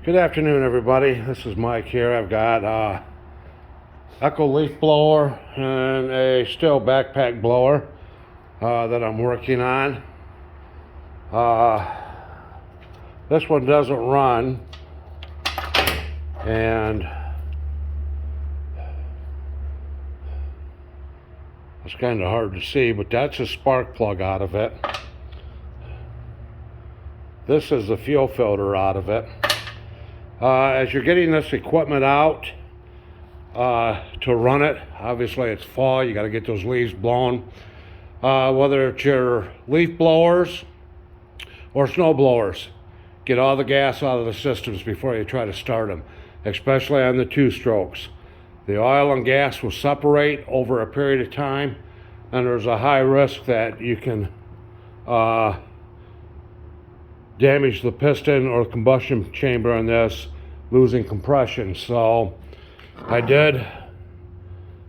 Good afternoon, everybody. This is Mike here. I've got Echo leaf blower and a Stihl backpack blower that I'm working on. This one doesn't run, and it's kind of hard to see, but that's a spark plug out of it. This is the fuel filter out of it. As you're getting this equipment out to run it, obviously it's fall, you got to get those leaves blown. Whether it's your leaf blowers or snow blowers, get all the gas out of the systems before you try to start them, especially on the two strokes. The oil and gas will separate over a period of time, and there's a high risk that you can damage the piston or combustion chamber on this, losing compression. So I did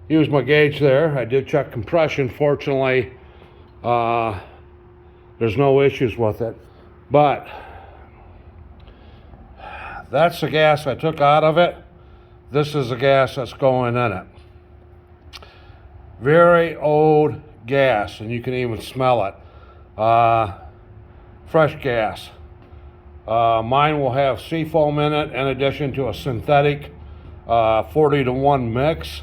use my gauge there. I did check compression. Fortunately, there's no issues with it. But that's the gas I took out of it. This is the gas that's going in it. Very old gas, and you can even smell it. Fresh gas. Mine will have seafoam in it in addition to a synthetic 40-to-1 mix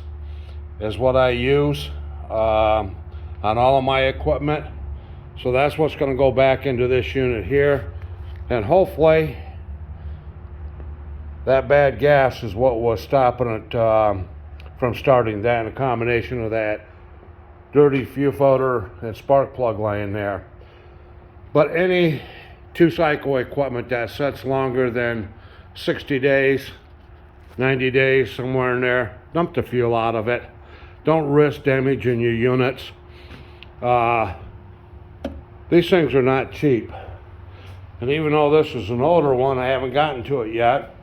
is what I use on all of my equipment. So that's what's going to go back into this unit here, and hopefully that bad gas is what was stopping it from starting. That and a combination of that dirty fuel filter and spark plug laying there. But any two-cycle equipment that sets longer than 60 days, 90 days, somewhere in there, dump the fuel out of it. Don't risk damaging your units. These things are not cheap. And even though this is an older one, I haven't gotten to it yet.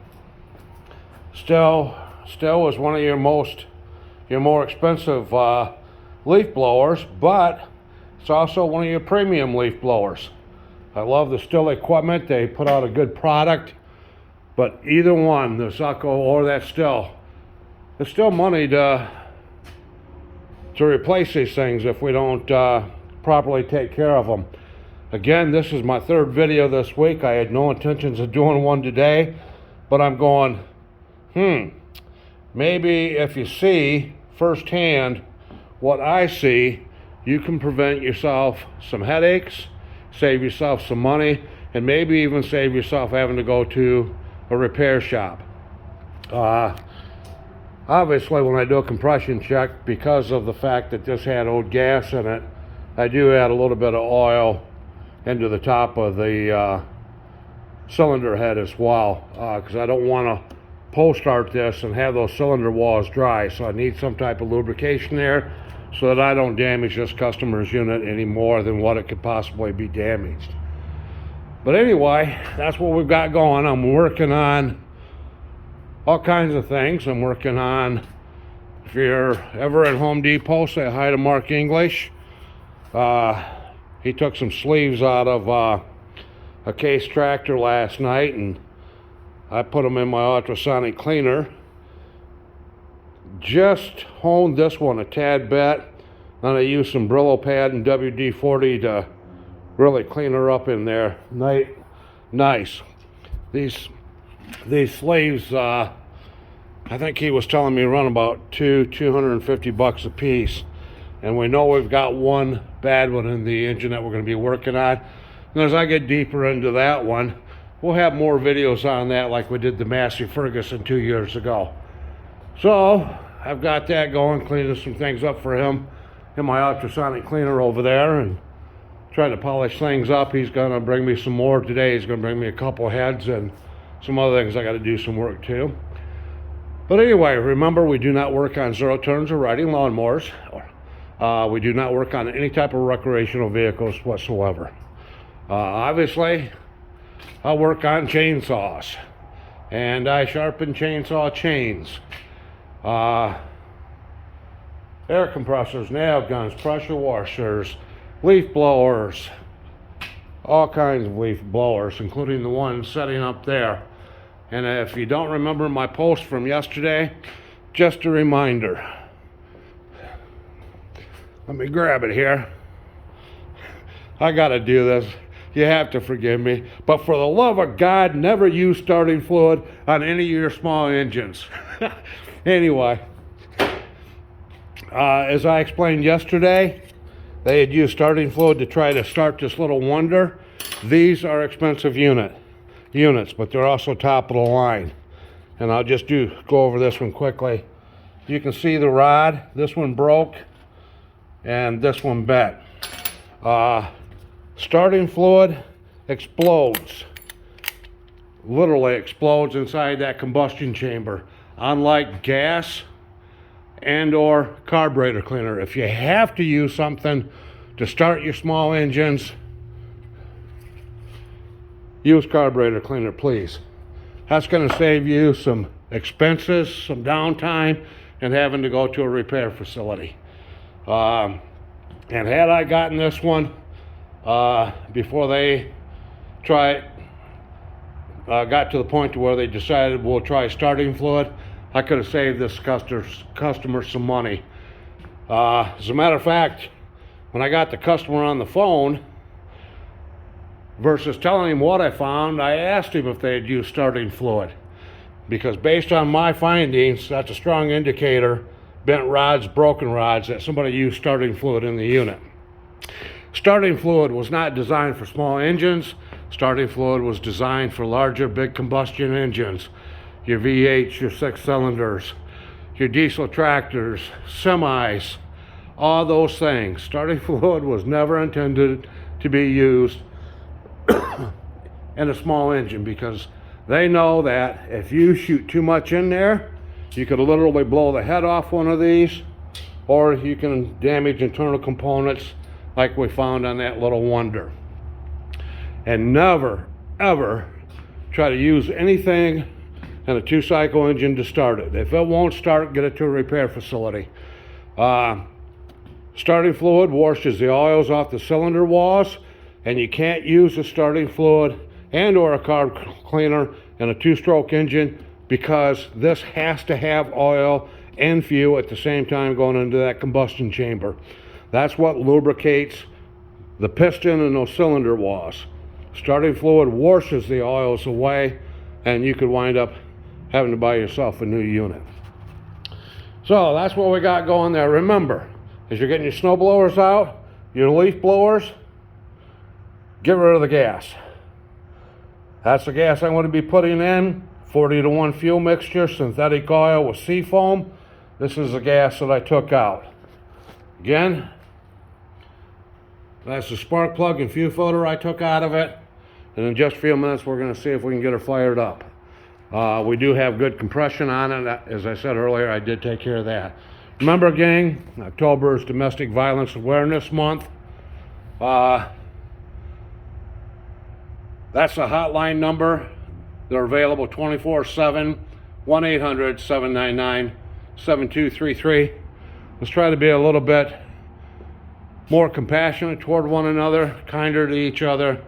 Stihl is one of your more expensive leaf blowers, but it's also one of your premium leaf blowers. I love the Stihl equipment. They put out a good product, but either one, the Echo or that Stihl, it's still money to replace these things if we don't properly take care of them. Again, this is my third video this week. I had no intentions of doing one today, but I'm going, maybe if you see firsthand what I see, you can prevent yourself some headaches, save yourself some money, and maybe even save yourself having to go to a repair shop. Obviously, when I do a compression check, because of the fact that this had old gas in it, I do add a little bit of oil into the top of the cylinder head as well, because I don't want to pull start this and have those cylinder walls dry. So I need some type of lubrication there, so that I don't damage this customer's unit any more than what it could possibly be damaged. But anyway, that's what we've got going. I'm working on all kinds of things. I'm working on, if you're ever at Home Depot, say hi to Mark English. He took some sleeves out of a Case tractor last night, and I put them in my ultrasonic cleaner. Just honed this one a tad bit. Then I used some Brillo pad and WD-40 to really clean her up in there. Nice. These sleeves, I think he was telling me run about $250 a piece. And we know we've got one bad one in the engine that we're going to be working on. And as I get deeper into that one, we'll have more videos on that like we did the Massey Ferguson 2 years ago. So I've got that going, cleaning some things up for him in my ultrasonic cleaner over there, and trying to polish things up. He's going to bring me some more today. He's going to bring me a couple heads and some other things I got to do some work too. But anyway, remember, we do not work on zero turns or riding lawnmowers. We do not work on any type of recreational vehicles whatsoever. Obviously, I work on chainsaws, and I sharpen chainsaw chains. Air compressors, nail guns, pressure washers, leaf blowers, all kinds of leaf blowers, including the one setting up there. And if you don't remember my post from yesterday, just a reminder. Let me grab it here. I gotta do this. You have to forgive me. But for the love of God, never use starting fluid on any of your small engines. Anyway, as I explained yesterday, they had used starting fluid to try to start this little wonder. These are expensive units, but they're also top of the line. And I'll just go over this one quickly. You can see the rod. This one broke, and this one bent. Starting fluid explodes. Literally explodes inside that combustion chamber. Unlike gas and or carburetor cleaner. If you have to use something to start your small engines, use carburetor cleaner, please. That's going to save you some expenses, some downtime, and having to go to a repair facility. And had I gotten this one before they got to the point to where they decided we'll try starting fluid, I could have saved this customer some money. As a matter of fact, when I got the customer on the phone, versus telling him what I found, I asked him if they had used starting fluid. Because based on my findings, that's a strong indicator, bent rods, broken rods, that somebody used starting fluid in the unit. Starting fluid was not designed for small engines. Starting fluid was designed for larger, big combustion engines. Your V8s, your 6-cylinders, your diesel tractors, semis, all those things. Starting fluid was never intended to be used in a small engine, because they know that if you shoot too much in there, you could literally blow the head off one of these, or you can damage internal components like we found on that little Wonder. And never, ever try to use anything in a 2-cycle engine to start it. If it won't start, get it to a repair facility. Starting fluid washes the oils off the cylinder walls, and you can't use the starting fluid and or a carb cleaner in a 2-stroke engine, because this has to have oil and fuel at the same time going into that combustion chamber. That's what lubricates the piston and those cylinder walls. Starting fluid washes the oils away, and you could wind up having to buy yourself a new unit. So that's what we got going there. Remember, as you're getting your snow blowers out, your leaf blowers, get rid of the gas. That's the gas I'm going to be putting in. 40-to-1 fuel mixture, synthetic oil with seafoam. This is the gas that I took out. Again, that's the spark plug and fuel filter I took out of it. And in just a few minutes, we're going to see if we can get her fired up. We do have good compression on it. As I said earlier, I did take care of that. Remember, gang, October is Domestic Violence Awareness Month. That's the hotline number. They're available 24/7, 1-800-799-7233. Let's try to be a little bit more compassionate toward one another, kinder to each other,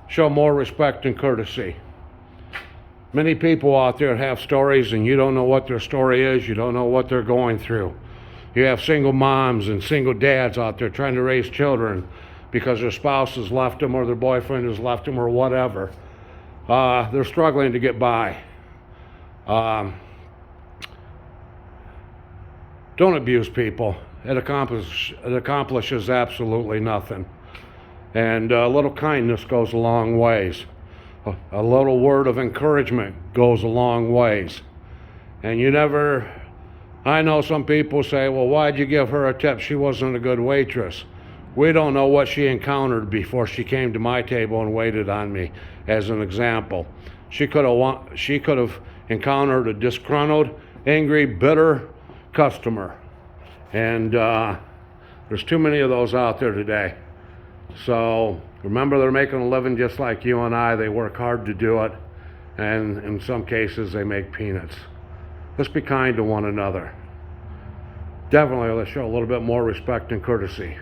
show more respect and courtesy. Many people out there have stories, and you don't know what their story is. You don't know what they're going through. You have single moms and single dads out there trying to raise children because their spouse has left them, or their boyfriend has left them, or whatever. They're struggling to get by. Don't abuse people. It accomplishes absolutely nothing. And a little kindness goes a long ways. A little word of encouragement goes a long ways. And I know some people say, well, why'd you give her a tip? She wasn't a good waitress. We don't know what she encountered before she came to my table and waited on me, as an example. She could have encountered a disgruntled, angry, bitter customer. And there's too many of those out there today. So remember, they're making a living just like you and I. They work hard to do it, and in some cases they make peanuts. Let's be kind to one another. Definitely let's show a little bit more respect and courtesy,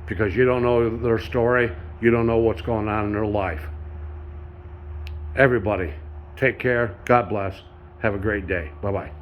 because you don't know their story. You don't know what's going on in their life. Everybody Take care. God bless. Have a great day. Bye-bye.